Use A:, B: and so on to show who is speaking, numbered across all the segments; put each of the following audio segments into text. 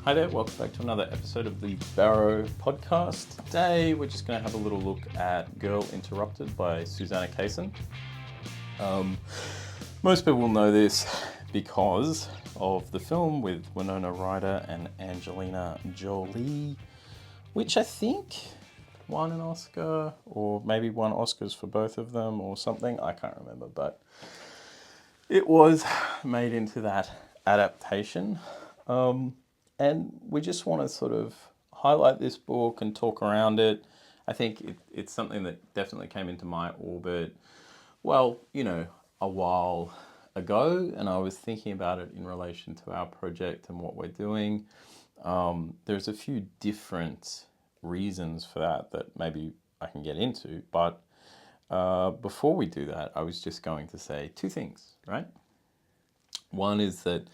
A: Hi there, welcome back to another episode of the Barrow Podcast. Today we're just going to have a little look at Girl Interrupted by Susanna Kaysen. Most people will know this because of the film with Winona Ryder and Angelina Jolie, which I think won an Oscar, or maybe won Oscars for both of them or something. I can't remember, but it was made into that adaptation. And we just want to sort of highlight this book and talk around it. I think it's something that definitely came into my orbit, well, a while ago, and I was thinking about it in relation to our project and what we're doing. There's a few different reasons for that maybe I can get into, but before we do that, I was just going to say two things, right? One is that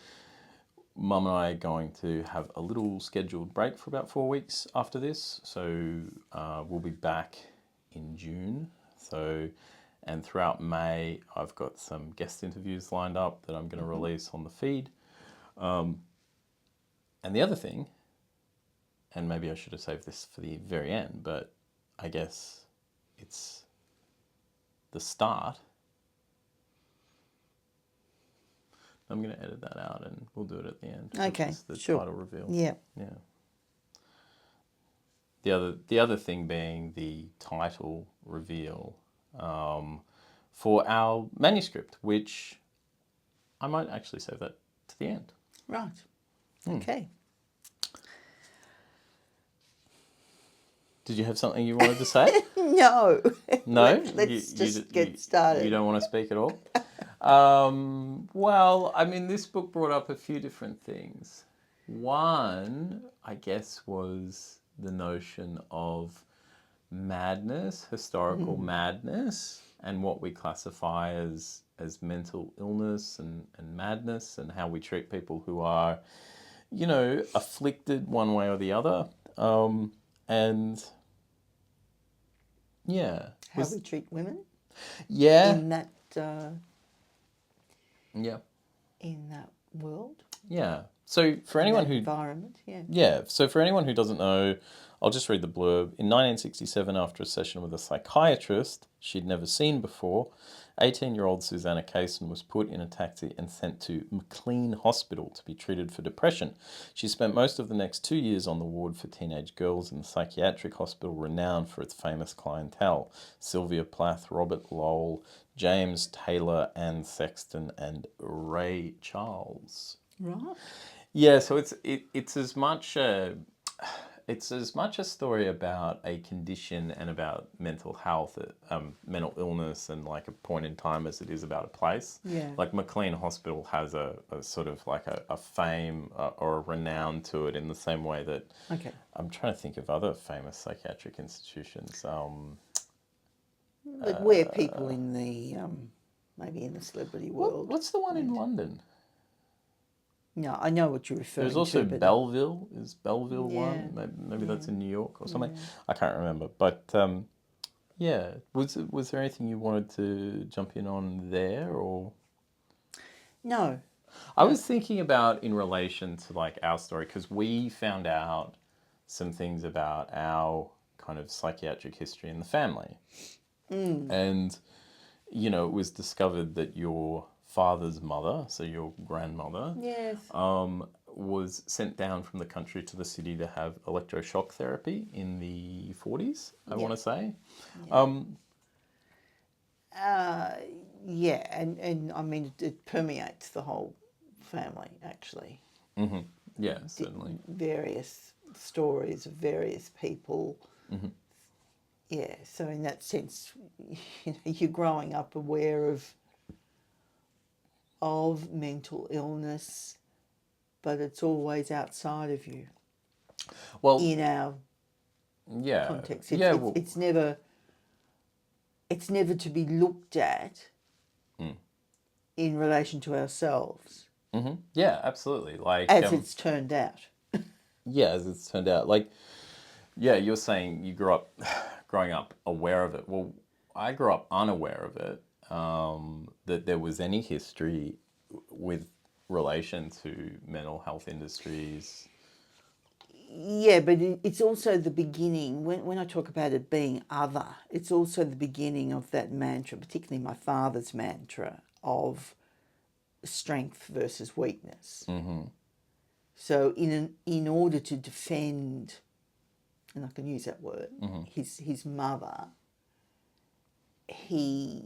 A: Mum and I are going to have a little scheduled break for about 4 weeks after this. So we'll be back in June. And throughout May, I've got some guest interviews lined up that I'm going to release on the feed. And the other thing, and maybe I should have saved this for the very end, but I guess it's the start. I'm going to edit that out and we'll do it at the end.
B: Okay,
A: the
B: sure.
A: Title reveal.
B: Yeah.
A: The other thing being the title reveal for our manuscript, which I might actually save that to the end.
B: Right. Okay.
A: Did you have something you wanted to say?
B: No.
A: No?
B: Let's just get started.
A: You don't want to speak at all? Well, I mean, this book brought up a few different things. One, I guess, was the notion of madness, historical madness, and what we classify as mental illness and madness, and how we treat people who are, afflicted one way or the other. And yeah.
B: How we treat women?
A: Yeah.
B: In that...
A: Yeah.
B: in that world.
A: Yeah. So for anyone who...
B: environment, yeah.
A: Yeah. So for anyone who doesn't know, I'll just read the blurb. In 1967, after a session with a psychiatrist she'd never seen before, 18-year-old Susanna Kaysen was put in a taxi and sent to McLean Hospital to be treated for depression. She spent most of the next 2 years on the ward for teenage girls in the psychiatric hospital renowned for its famous clientele: Sylvia Plath, Robert Lowell, James Taylor, Anne Sexton, and Ray Charles.
B: Right.
A: Yeah, so it's as much a story about a condition and about mental health, mental illness, and like a point in time as it is about a place.
B: Yeah.
A: Like McLean Hospital has a sort of like a fame or a renown to it in the same way that.
B: Okay.
A: I'm trying to think of other famous psychiatric institutions.
B: But we're people in the, maybe in the celebrity world.
A: What's the one in London?
B: No, I know what you're referring to.
A: There's also
B: but
A: Belleville. Is Belleville
B: Yeah.
A: one? Maybe that's in New York or something.
B: Yeah.
A: I can't remember. But yeah, was there anything you wanted to jump in on there, or?
B: No.
A: I was thinking about in relation to like our story, because we found out some things about our kind of psychiatric history in the family. And, it was discovered that your father's mother, so your grandmother,
B: Yes.
A: was sent down from the country to the city to have electroshock therapy in the 40s, I want to say.
B: Yeah, and I mean, it permeates the whole family, actually.
A: Mm-hmm. Yeah, certainly.
B: Various stories of various people. Mm-hmm. Yeah, so in that sense, you're growing up aware of mental illness, but it's always outside of you.
A: Well,
B: in our context, it's never to be looked at in relation to ourselves.
A: Mm-hmm. Yeah, absolutely. Like
B: as it's turned out.
A: Yeah, as it's turned out. Like, yeah, you're saying you grew up growing up aware of it. Well, I grew up unaware of it, that there was any history with relation to mental health industries
B: Yeah, but it's also the beginning. When I talk about it being other, it's also the beginning of that mantra, particularly my father's mantra of strength versus weakness.
A: Mm-hmm.
B: So in order to defend, and I can use that word, his mother, he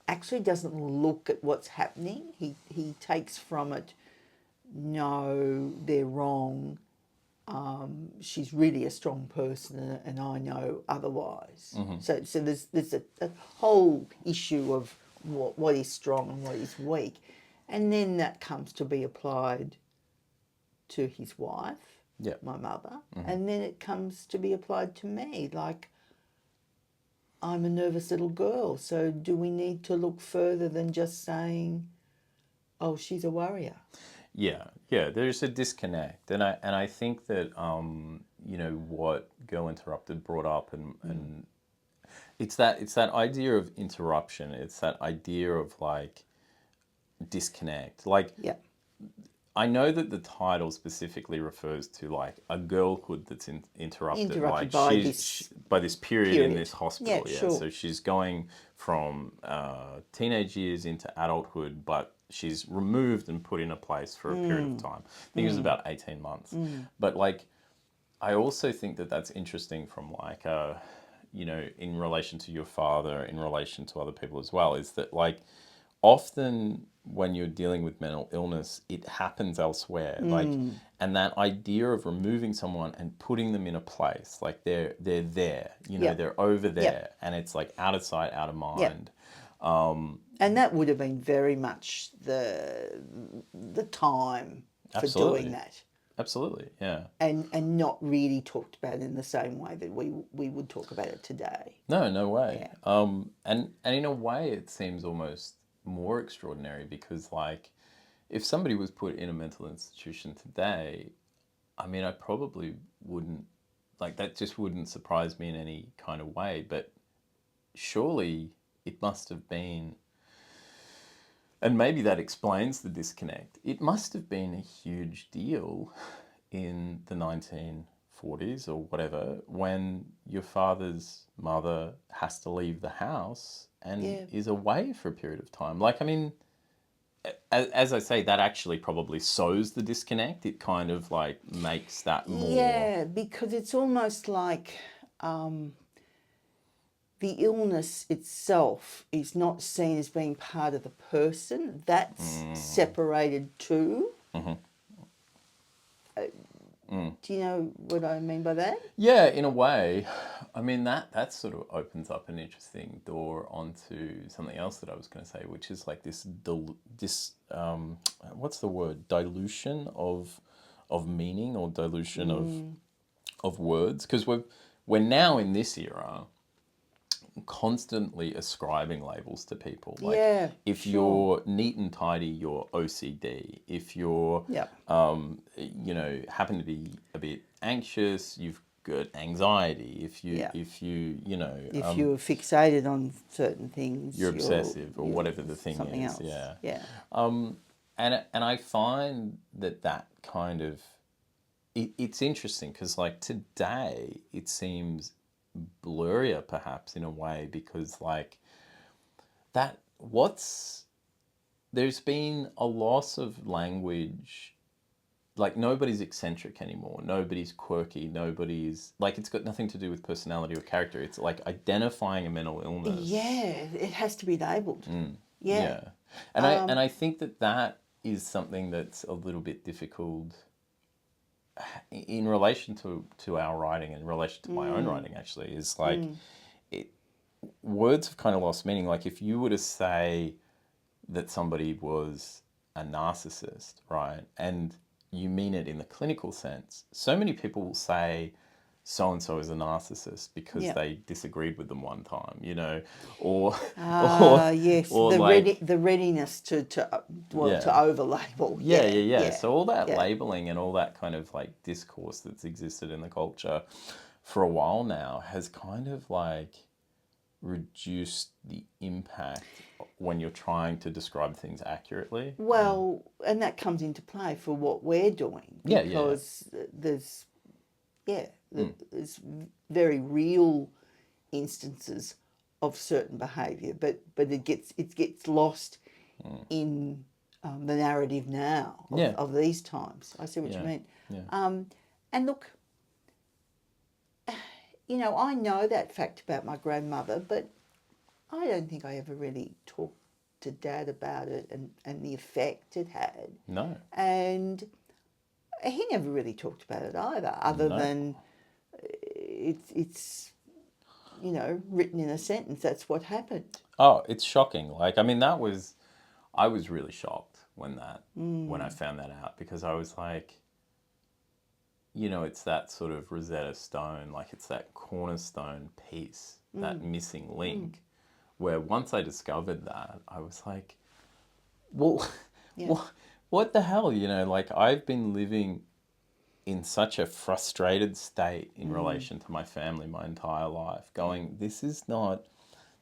B: actually doesn't look at what's happening. He takes from it, no, they're wrong. She's really a strong person, and I know otherwise. So there's a whole issue of what is strong and what is weak, and then that comes to be applied to his wife, my mother, and then it comes to be applied to me. Like, I'm a nervous little girl, so do we need to look further than just saying, "Oh, she's a worrier"?
A: Yeah, there's a disconnect, and I think that what Girl Interrupted brought up, and it's that idea of interruption. It's that idea of like disconnect. Like, I know that the title specifically refers to like a girlhood that's interrupted like by this period in this hospital. Yeah, sure. So she's going from teenage years into adulthood, but she's removed and put in a place for a period of time. I think it was about 18 months. But like, I also think that that's interesting from like in relation to your father, in relation to other people as well, is that like often when you're dealing with mental illness, it happens elsewhere. Like, and that idea of removing someone and putting them in a place, like they're there, they're over there, and it's like out of sight, out of mind.
B: And that would have been very much the time for doing that. Absolutely,
A: yeah.
B: And not really talked about in the same way that we would talk about it today.
A: No way. Yeah. And in a way, it seems almost more extraordinary because, like, if somebody was put in a mental institution today, I mean, I probably wouldn't, like, that just wouldn't surprise me in any kind of way. But surely it must have been, and maybe that explains the disconnect, it must have been a huge deal in the 1940s or whatever when your father's mother has to leave the house and is away for a period of time. Like, I mean, as I say, that actually probably sows the disconnect. It kind of like makes that more...
B: Yeah, because it's almost like the illness itself is not seen as being part of the person. That's separated too. Do you know what I mean by that? Yeah,
A: in a way. I mean, that sort of opens up an interesting door onto something else that I was going to say, which is like this what's the word? Dilution of meaning, or dilution of words, because we're now in this era constantly ascribing labels to people. Like, if you're neat and tidy, you're OCD. If you're, happen to be a bit anxious, you've got anxiety. If you're
B: fixated on certain things,
A: you're obsessive, or whatever the thing
B: something
A: is.
B: Else.
A: And I find that kind of it's interesting because, like, today it seems blurrier perhaps in a way, because like there's been a loss of language. Like, nobody's eccentric anymore, nobody's quirky, nobody's like, it's got nothing to do with personality or character. It's like identifying a mental illness,
B: it has to be labelled.
A: And I think that is something that's a little bit difficult in relation to our writing, in relation to my own writing, actually, is like words have kind of lost meaning. Like, if you were to say that somebody was a narcissist, right, and you mean it in the clinical sense, so many people will say so-and-so is a narcissist because they disagreed with them one time, or
B: the readiness to over-label.
A: So all that labeling and all that kind of like discourse that's existed in the culture for a while now has kind of like reduce the impact when you're trying to describe things accurately?
B: Well, and that comes into play for what we're doing, because there's very real instances of certain behaviour, but it gets lost in the narrative now of these times. I see what you mean.
A: Yeah.
B: And look, you know, I know that fact about my grandmother, but I don't think I ever really talked to Dad about it and the effect it had.
A: No.
B: And he never really talked about it either, other than it's you know, written in a sentence. That's what happened.
A: Oh, it's shocking. Like, I mean, I was really shocked when I found that out, because I was like, you know, it's that sort of Rosetta Stone, like it's that cornerstone piece, that missing link, where once I discovered that, I was like, well, what the hell, you know, like I've been living in such a frustrated state in relation to my family my entire life, going, this is not,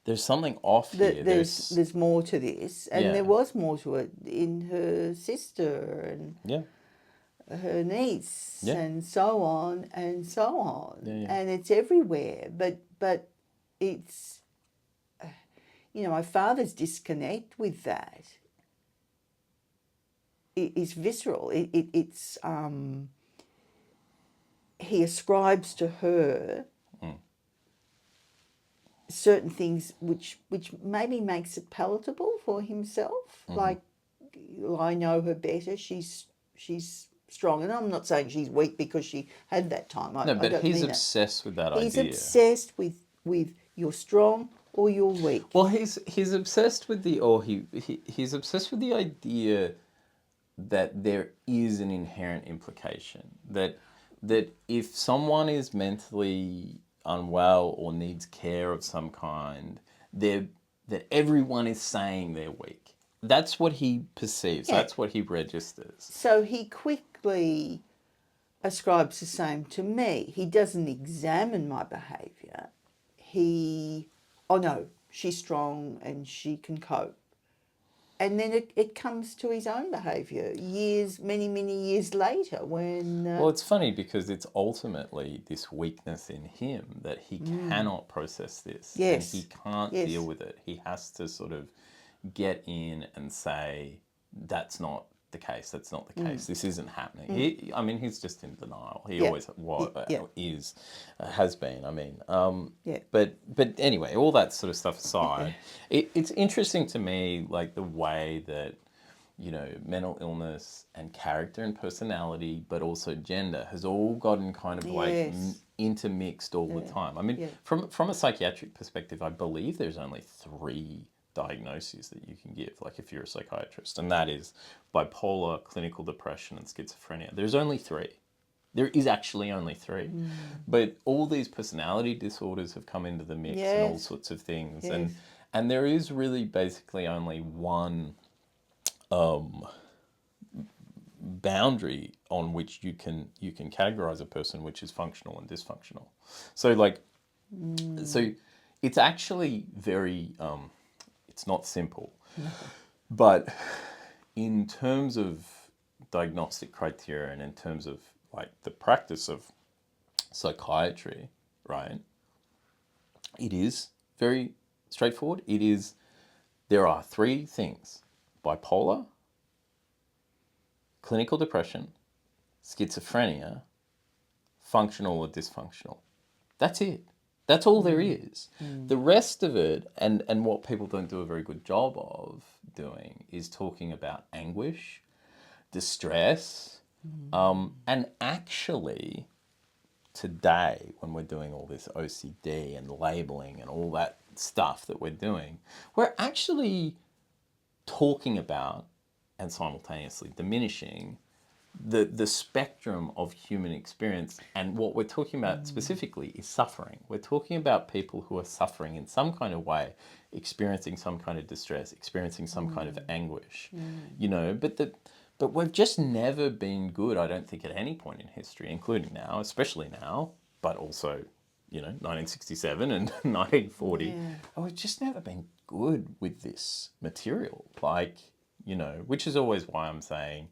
A: there's something off here.
B: There's more to this, and there was more to it in her sister and her niece and so on and so on. And it's everywhere, but it's, you know, my father's disconnect with that is visceral. It's he ascribes to her certain things which maybe makes it palatable for himself. Like, I know her better. She's strong, and I'm not saying she's weak because she had that time.
A: No, but he's obsessed with that idea.
B: He's obsessed with you're strong or you're weak.
A: Well, he's obsessed with he's obsessed with the idea that there is an inherent implication that if someone is mentally unwell or needs care of some kind, that everyone is saying they're weak. That's what he perceives. Yeah. That's what he registers.
B: So he quickly ascribes the same to me. He doesn't examine my behaviour. Oh no, she's strong and she can cope. And then it comes to his own behaviour many years later when...
A: Well, it's funny because it's ultimately this weakness in him that he cannot process this.
B: Yes.
A: And he can't deal with it. He has to sort of get in and say, that's not the case, that's not the case, this isn't happening. He's just in denial. He always has been. But anyway, all that sort of stuff aside, it's interesting to me, like the way that, you know, mental illness and character and personality, but also gender, has all gotten kind of like intermixed all the time. I mean, from a psychiatric perspective, I believe there's only 3 diagnoses that you can give, like if you're a psychiatrist, and that is bipolar, clinical depression, and schizophrenia. There's only 3. There is actually only 3. But all these personality disorders have come into the mix and all sorts of things. And there is really basically only one boundary on which you can categorize a person, which is functional and dysfunctional. So like so it's actually very it's not simple. But in terms of diagnostic criteria and in terms of like the practice of psychiatry, right, it is very straightforward. There are 3 things: bipolar, clinical depression, schizophrenia, functional or dysfunctional. That's it. That's all there is. The rest of it, and what people don't do a very good job of doing, is talking about anguish, distress, and actually today, when we're doing all this OCD and labeling and all that stuff that we're doing, we're actually talking about and simultaneously diminishing the spectrum of human experience. And what we're talking about specifically is suffering. We're talking about people who are suffering in some kind of way, experiencing some kind of distress, experiencing some kind of anguish, you know, but we've just never been good, I don't think, at any point in history, including now, especially now, but also, 1967 and 1940.
B: Yeah.
A: Oh, we've just never been good with this material. Like, which is always why I'm saying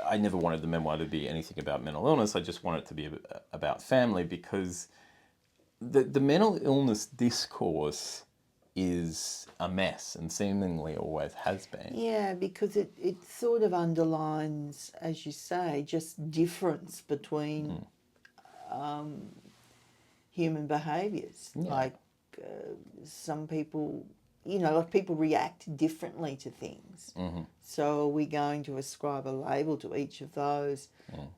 A: I never wanted the memoir to be anything about mental illness. I just want it to be about family, because the mental illness discourse is a mess and seemingly always has been.
B: Yeah, because it sort of underlines, as you say, just difference between human behaviours.
A: Yeah.
B: Like some people, like people react differently to things.
A: Mm-hmm.
B: So are we going to ascribe a label to each of those?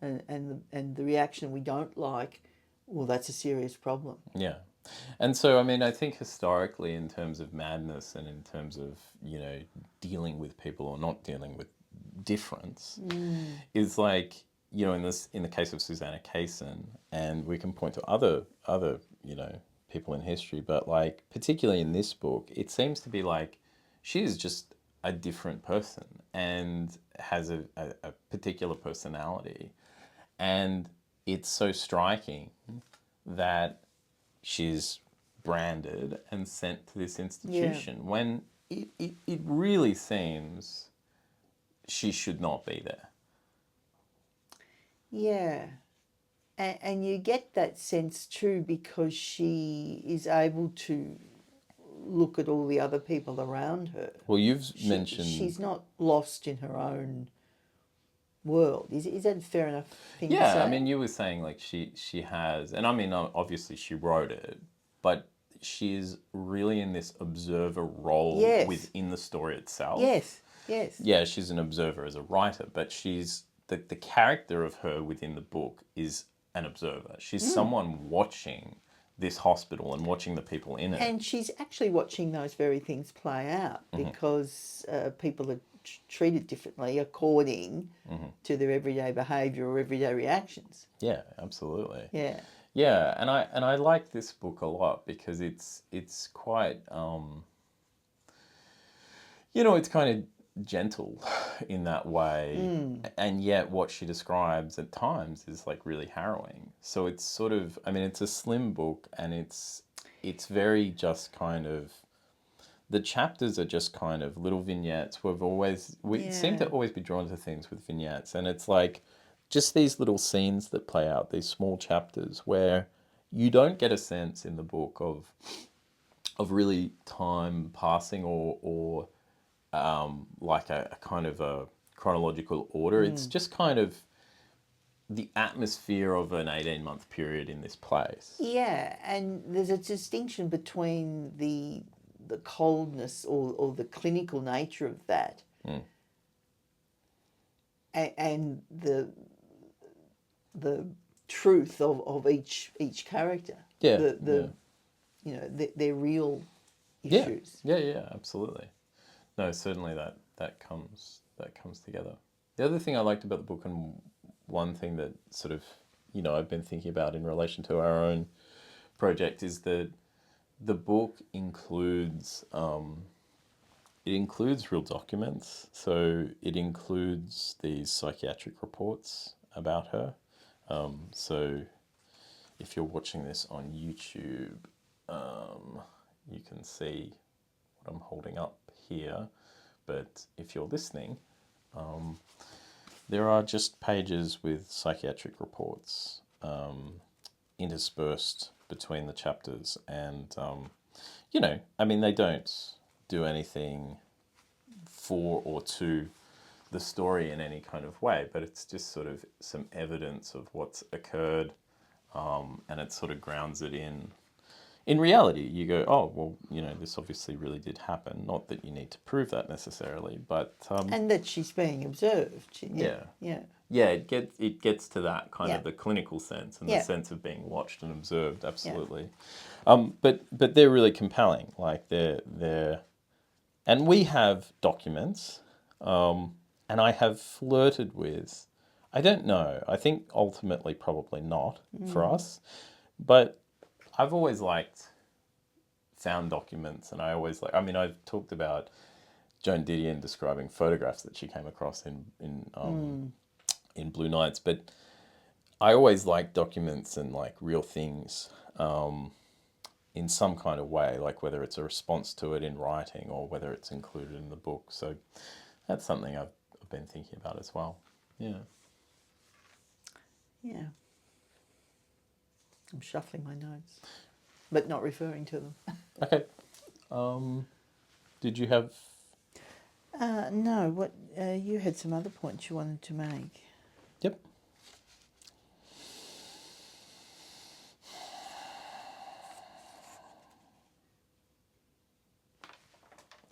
B: And the reaction we don't like, well, that's a serious problem.
A: Yeah. And so, I think historically, in terms of madness and in terms of, dealing with people or not dealing with difference, is like, in the case of Susanna Kaysen, and we can point to other, people in history, but like, particularly in this book, it seems to be like she is just a different person and has a particular personality. And it's so striking that she's branded and sent to this institution when it really seems she should not be there.
B: Yeah. And you get that sense too because she is able to look at all the other people around her.
A: Well, you've mentioned...
B: She's not lost in her own world. Is that a fair enough thing to say?
A: Yeah, you were saying like she has, and obviously she wrote it, but she's really in this observer role within the story itself.
B: Yes.
A: Yeah, she's an observer as a writer, but she's the character of her within the book is an observer. She's someone watching this hospital and watching the people in it.
B: And she's actually watching those very things play out because people are treated differently according to their everyday behaviour or everyday reactions.
A: Yeah, absolutely.
B: Yeah.
A: Yeah, and I like this book a lot because it's quite it's kind of gentle in that way, and yet what she describes at times is like really harrowing. So it's sort of, it's a slim book, and it's very just kind of, the chapters are just kind of little vignettes. We seem to always be drawn to things with vignettes, and it's like just these little scenes that play out, these small chapters where you don't get a sense in the book of really time passing or like a kind of a chronological order. It's just kind of the atmosphere of an 18-month period in this place.
B: Yeah, and there's a distinction between the coldness or the clinical nature of that and the truth of each character.
A: Yeah.
B: Their real issues.
A: Yeah, absolutely. No, certainly that comes together. The other thing I liked about the book, and one thing that sort of, I've been thinking about in relation to our own project, is that the book includes real documents. So it includes these psychiatric reports about her. So if you're watching this on YouTube, you can see what I'm holding up here. But if you're listening, there are just pages with psychiatric reports interspersed between the chapters, and they don't do anything for or to the story in any kind of way, but it's just sort of some evidence of what's occurred, and it sort of grounds it in reality. You go, oh, well, this obviously really did happen. Not that you need to prove that necessarily, but
B: and that she's being observed.
A: Yeah, it gets to that kind of the clinical sense and the sense of being watched and observed. Absolutely. But they're really compelling. Like they're and we have documents, and I have flirted with, I don't know, I think ultimately probably not for us, but I've always liked found documents, and I always I've talked about Joan Didion describing photographs that she came across in Blue Nights, but I always like documents and like real things in some kind of way, like whether it's a response to it in writing or whether it's included in the book. So that's something I've been thinking about as well. Yeah.
B: Yeah. I'm shuffling my notes, but not referring to them.
A: Okay. Did you have...
B: No, what you had some other points you wanted to make.
A: Yep.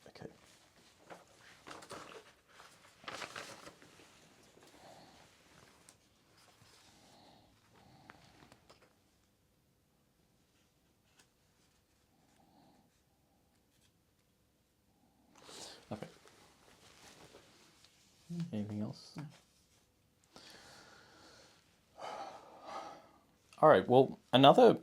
A: Okay. Okay. Anything else?
B: No.
A: All right. Well, another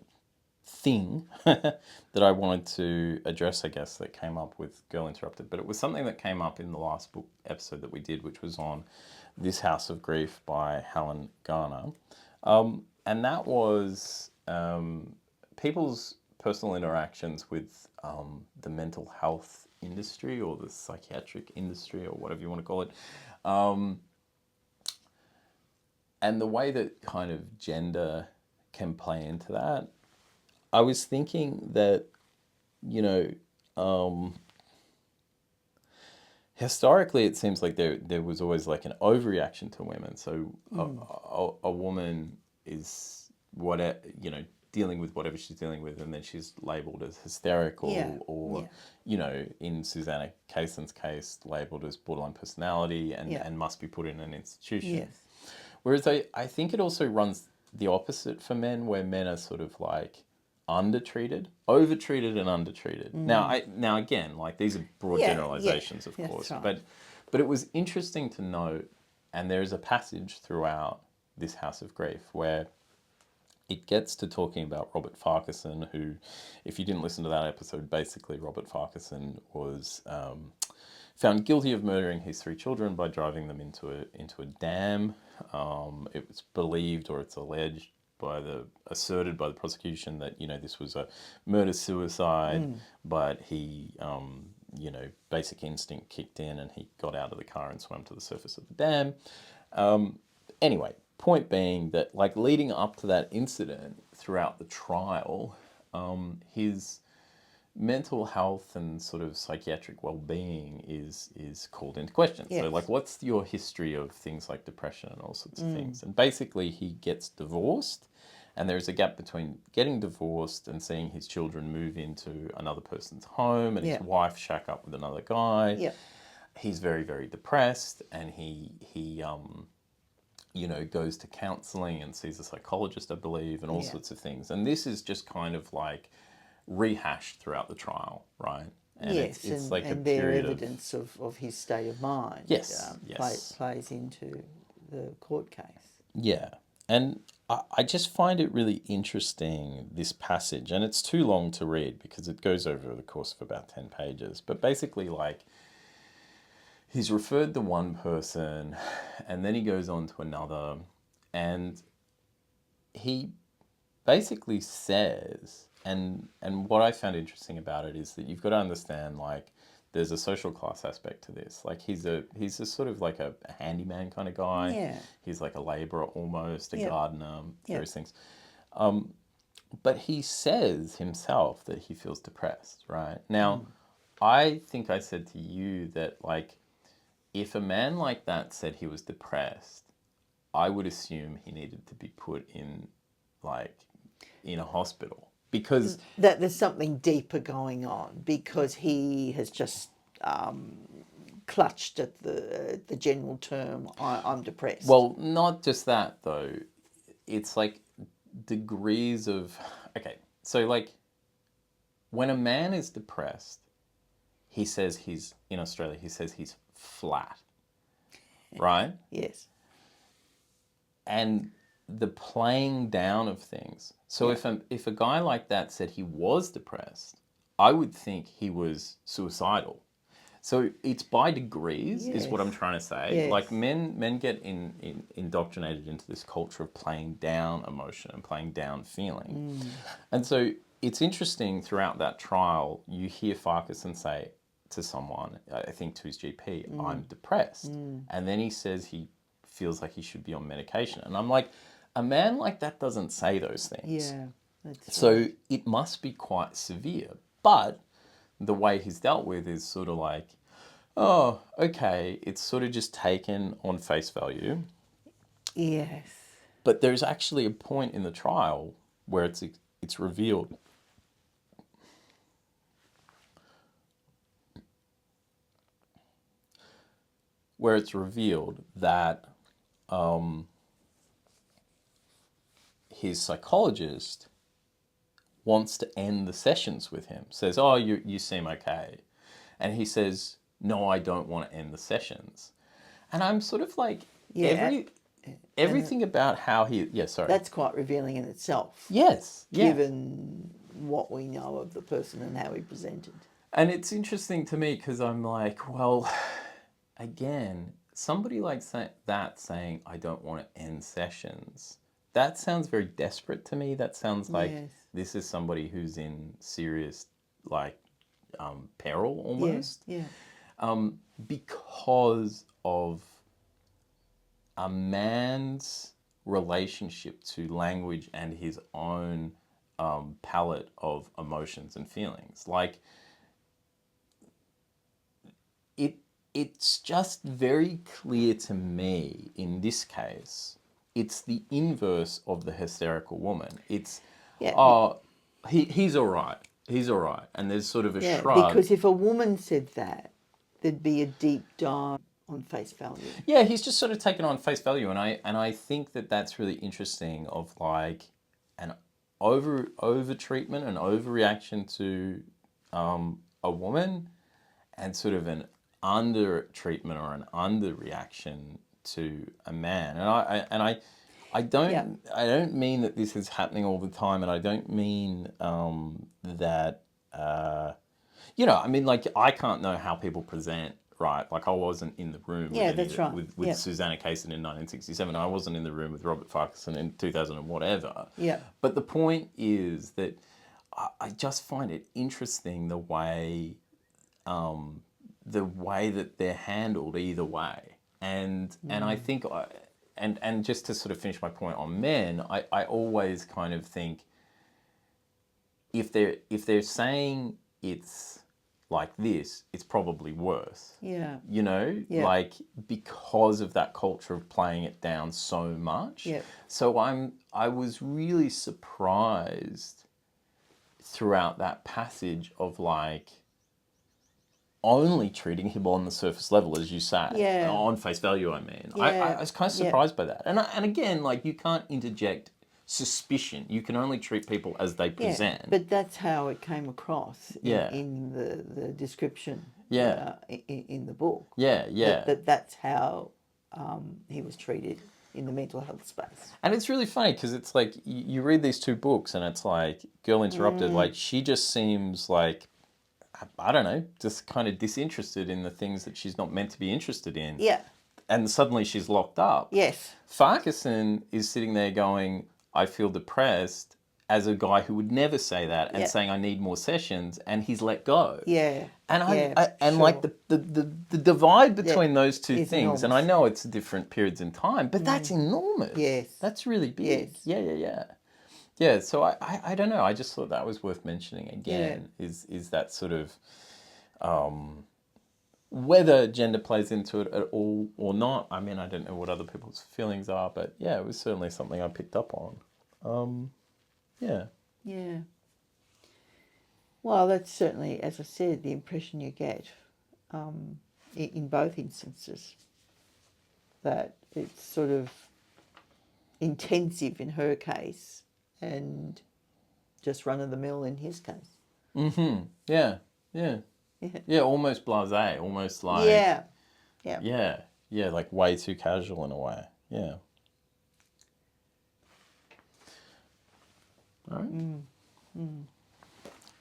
A: thing that I wanted to address, I guess, that came up with Girl Interrupted, but it was something that came up in the last book episode that we did, which was on This House of Grief by Helen Garner. And that was people's personal interactions with the mental health industry or the psychiatric industry or whatever you want to call it. And the way that kind of gender can play into that. I was thinking that, you know, historically it seems like there was always like an overreaction to women. So a woman is dealing with whatever she's dealing with, and then she's labelled as hysterical or you know, in Susanna Kaysen's case, labelled as borderline personality and must be put in an institution.
B: Yes.
A: Whereas I think it also runs the opposite for men, where men are sort of like undertreated, overtreated and undertreated. Now again, like these are broad generalizations, of course,
B: right.
A: but it was interesting to note, and there is a passage throughout This House of Grief where it gets to talking about Robert Farquharson, who, if you didn't listen to that episode, basically Robert Farquharson was found guilty of murdering his 3 children by driving them into a dam. It was believed, or it's alleged, asserted by the prosecution that, you know, this was a murder-suicide, but he, you know, basic instinct kicked in and he got out of the car and swam to the surface of the dam. Anyway, point being that, like, leading up to that incident throughout the trial, his mental health and sort of psychiatric well-being is called into question.
B: Yes.
A: So, like, what's your history of things like depression and all sorts of things? And basically he gets divorced, and there's a gap between getting divorced and seeing his children move into another person's home and his wife shack up with another guy.
B: Yeah.
A: He's very, very depressed, and he you know, goes to counselling and sees a psychologist, I believe, and all sorts of things. And this is just kind of like rehashed throughout the trial, right? And
B: yes,
A: it's
B: and,
A: like
B: and
A: a
B: their
A: period
B: evidence of his state of mind
A: Yes.
B: plays into the court case.
A: Yeah. And I just find it really interesting, this passage, and it's too long to read because it goes over the course of about 10 pages. But basically, like, he's referred to one person and then he goes on to another, and he basically says, and what I found interesting about it is that you've got to understand, like, there's a social class aspect to this. Like, he's a sort of like a handyman kind of guy.
B: Yeah.
A: He's like a labourer almost, a
B: Yep.
A: gardener,
B: Yep.
A: various things. But he says himself that he feels depressed, right? Now, I think I said to you that, like, if a man like that said he was depressed, I would assume he needed to be put in, like, in a hospital. Because
B: That there's something deeper going on, because he has just clutched at the general term, I'm depressed.
A: well, not just that, though. It's like degrees of... Okay, so, like, when a man is depressed, he says in Australia, he says he's flat, right?
B: Yes.
A: And the playing down of things. So if a guy like that said he was depressed, I would think he was suicidal. So it's by degrees, is what
B: Yes.
A: I'm trying to say.
B: Yes.
A: Like men get indoctrinated into this culture of playing down emotion and playing down feeling. And so it's interesting throughout that trial, you hear Farquharson say to someone, I think to his GP, I'm depressed. And then he says he feels like he should be on medication. And I'm like, a man like that doesn't say those things.
B: Yeah, that's
A: So
B: right.
A: it must be quite severe. But the way he's dealt with is sort of like, oh, okay, it's sort of just taken on face value.
B: Yes.
A: But there's actually a point in the trial where it's revealed. Where it's revealed that his psychologist wants to end the sessions with him. Says, oh, you seem okay. And he says, no, I don't want to end the sessions. And I'm sort of like, everything about how he... Yeah, sorry.
B: That's quite revealing in itself.
A: Yes. Yeah.
B: Given what we know of the person and how he presented.
A: And it's interesting to me because I'm like, well, again, somebody like that saying, I don't want to end sessions, that sounds very desperate to me. That sounds like this is somebody who's in serious, like, peril almost.
B: Yeah.
A: Because of a man's relationship to language and his own palette of emotions and feelings. Like, it's just very clear to me in this case, it's the inverse of the hysterical woman. It's, he's all right. He's all right. And there's sort of a shrug.
B: Because if a woman said that, there'd be a deep dive on face value.
A: Yeah, he's just sort of taken on face value. And I think that that's really interesting of like an over treatment, an overreaction to a woman and sort of an under treatment or an under reaction to a man. And I don't mean that this is happening all the time, and I don't mean that I mean, like, I can't know how people present, right? Like, I wasn't in the room with Susanna Kaysen in 1967. I wasn't in the room with Robert Farquharson in 2000 and whatever.
B: Yeah.
A: But the point is that I just find it interesting the way that they're handled either way. And I think, and just to sort of finish my point on men, I always kind of think if they're saying it's like this, it's probably worse.
B: Yeah.
A: You know?
B: Yeah.
A: Like, because of that culture of playing it down so much.
B: Yeah.
A: So I was really surprised throughout that passage of like only treating him on the surface level, as you say.
B: Yeah.
A: On face value, I mean.
B: Yeah.
A: I was kind of surprised by that. And again, like, you can't interject suspicion. You can only treat people as they present.
B: Yeah, but that's how it came across in the description in the book.
A: Yeah, yeah.
B: That's how he was treated in the mental health space.
A: And it's really funny because it's like you read these two books and it's like Girl Interrupted, like she just seems like, I don't know, just kind of disinterested in the things that she's not meant to be interested in.
B: Yeah.
A: And suddenly she's locked up.
B: Yes.
A: Farquharson is sitting there going, I feel depressed, as a guy who would never say that and saying I need more sessions, and he's let go.
B: Yeah.
A: And like the divide between those two
B: it's
A: things,
B: enormous.
A: and I know it's different periods in time, but that's enormous.
B: Yes.
A: That's really big.
B: Yes.
A: Yeah, so I don't know. I just thought that was worth mentioning again. Is that sort of whether gender plays into it at all or not. I mean, I don't know what other people's feelings are, but yeah, it was certainly something I picked up on. Yeah.
B: Well, that's certainly, as I said, the impression you get in both instances, that it's sort of intensive in her case and just run-of-the-mill in his case.
A: Mm-hmm. Yeah. Almost blasé, almost like like way too casual in a way. Yeah. All right.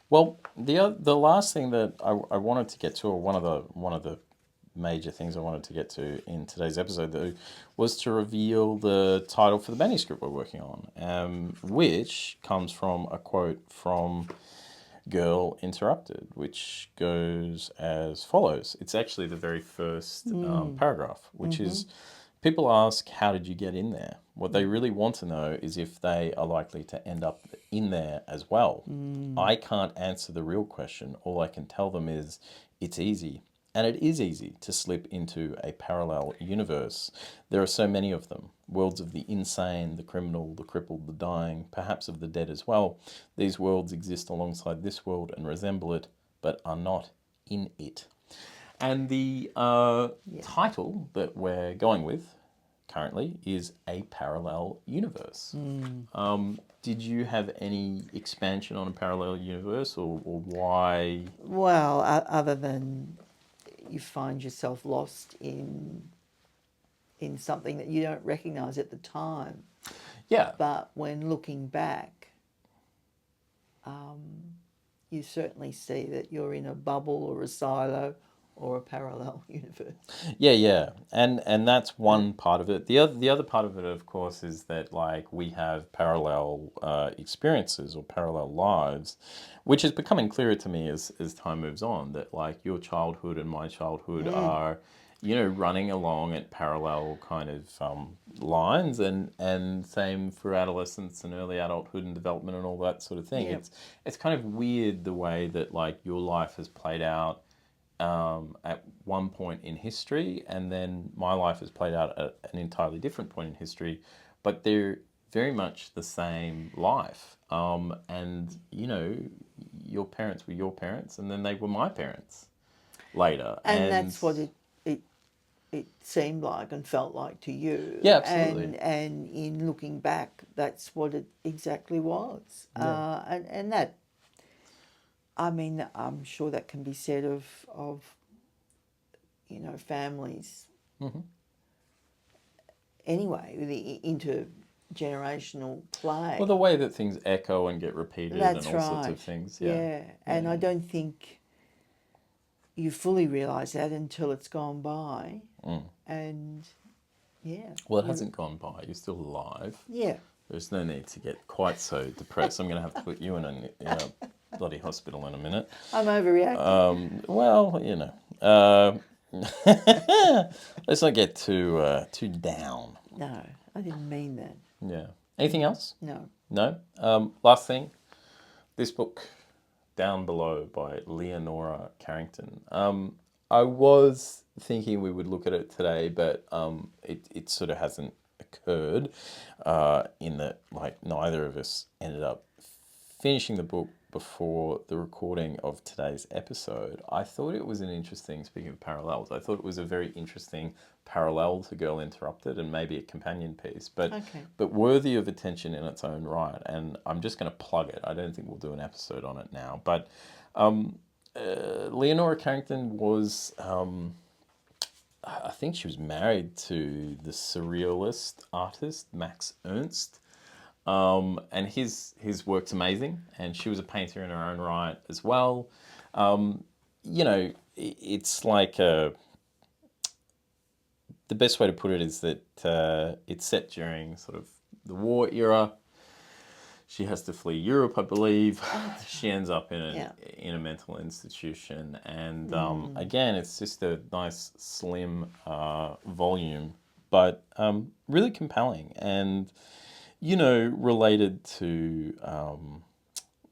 A: Well, the last thing that I wanted to get to, or one of the major things I wanted to get to in today's episode, though, was to reveal the title for the manuscript we're working on, which comes from a quote from Girl Interrupted, which goes as follows. It's actually the very first paragraph, which is, people ask, how did you get in there? What they really want to know is if they are likely to end up in there as well. I can't answer the real question. All I can tell them is it's easy. And it is easy to slip into a parallel universe. There are so many of them. Worlds of the insane, the criminal, the crippled, the dying, perhaps of the dead as well. These worlds exist alongside this world and resemble it, but are not in it. And the title that we're going with currently is A Parallel Universe. Did you have any expansion on a parallel universe, or why?
B: Well, other than you find yourself lost in something that you don't recognise at the time.
A: Yeah.
B: But when looking back, you certainly see that you're in a bubble or a silo or a parallel universe.
A: Yeah. And that's one part of it. The other part of it, of course, is that like we have parallel experiences or parallel lives, which is becoming clearer to me as time moves on, that like your childhood and my childhood are, running along at parallel kind of lines, and same for adolescence and early adulthood and development and all that sort of thing.
B: Yep.
A: It's kind of weird the way that like your life has played out at one point in history, and then my life has played out at an entirely different point in history, but they're very much the same life. And your parents were your parents, and then they were my parents later.
B: And that's what it seemed like and felt like to you.
A: Yeah, absolutely.
B: And in looking back, that's what it exactly was.
A: Yeah.
B: And that, I mean, I'm sure that can be said of families.
A: Mm-hmm.
B: Anyway, the intergenerational play.
A: Well, the way that things echo and get repeated
B: That's
A: and all sorts
B: right.
A: of things.
B: Yeah. And I don't think you fully realise that until it's gone by. And yeah.
A: Well, it hasn't gone by. You're still alive.
B: Yeah.
A: There's no need to get quite so depressed. I'm going to have to put you in a bloody hospital in a minute.
B: I'm overreacting.
A: Well, let's not get too down.
B: No, I didn't mean that.
A: Yeah. Anything else?
B: No.
A: No? Last thing. This book, Down Below by Leonora Carrington. I was thinking we would look at it today, but it sort of hasn't occurred in that like neither of us ended up finishing the book before the recording of today's episode. I thought it was an interesting, speaking of parallels, I thought it was a very interesting parallel to Girl Interrupted and maybe a companion piece, but worthy of attention in its own right. And I'm just going to plug it. I don't think we'll do an episode on it now, but Leonora Carrington was, I think she was married to the surrealist artist Max Ernst. And his work's amazing, and she was a painter in her own right as well. It's like the best way to put it is that it's set during sort of the war era. She has to flee Europe, I believe. She ends up in a mental institution, and again, it's just a nice slim volume, but really compelling and related to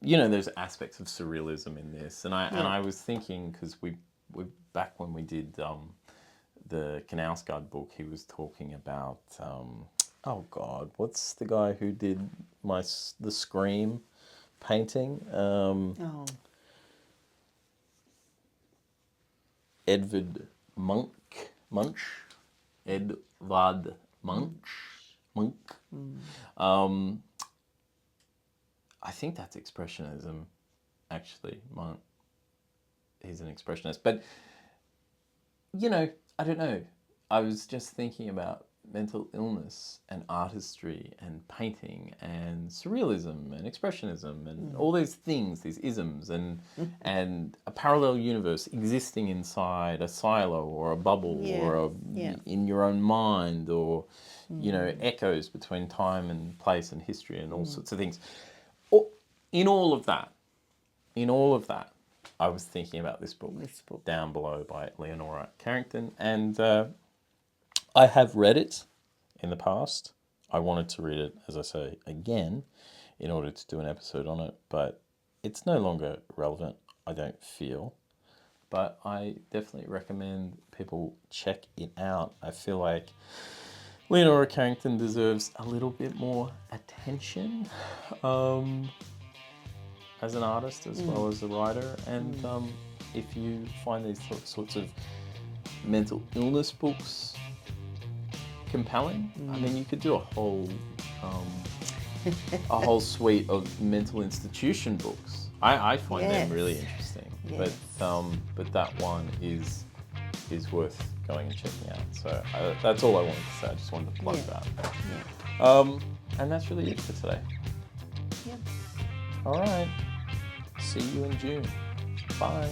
A: there's aspects of surrealism in this, and I was thinking, because we back when we did the Knausgaard book, he was talking about oh God, what's the guy who did the Scream painting? Edvard Munch. I think that's expressionism, actually. He's an expressionist. But, I don't know. I was just thinking about mental illness and artistry and painting and surrealism and expressionism and all these things, these isms, and a parallel universe existing inside a silo or a bubble or in your own mind, or echoes between time and place and history and all sorts of things. In all of that, I was thinking about this book, Down Below by Leonora Carrington, and I have read it in the past. I wanted to read it, as I say, again in order to do an episode on it, but it's no longer relevant, I don't feel. But I definitely recommend people check it out. I feel like Leonora Carrington deserves a little bit more attention as an artist as well as a writer. And if you find these sorts of mental illness books compelling, I mean, you could do a whole suite of mental institution books. I find them really interesting. Yes. But that one is worth going and checking out. So that's all I wanted to say. I just wanted to plug that. And that's really it for today. All right. See you in June. Bye.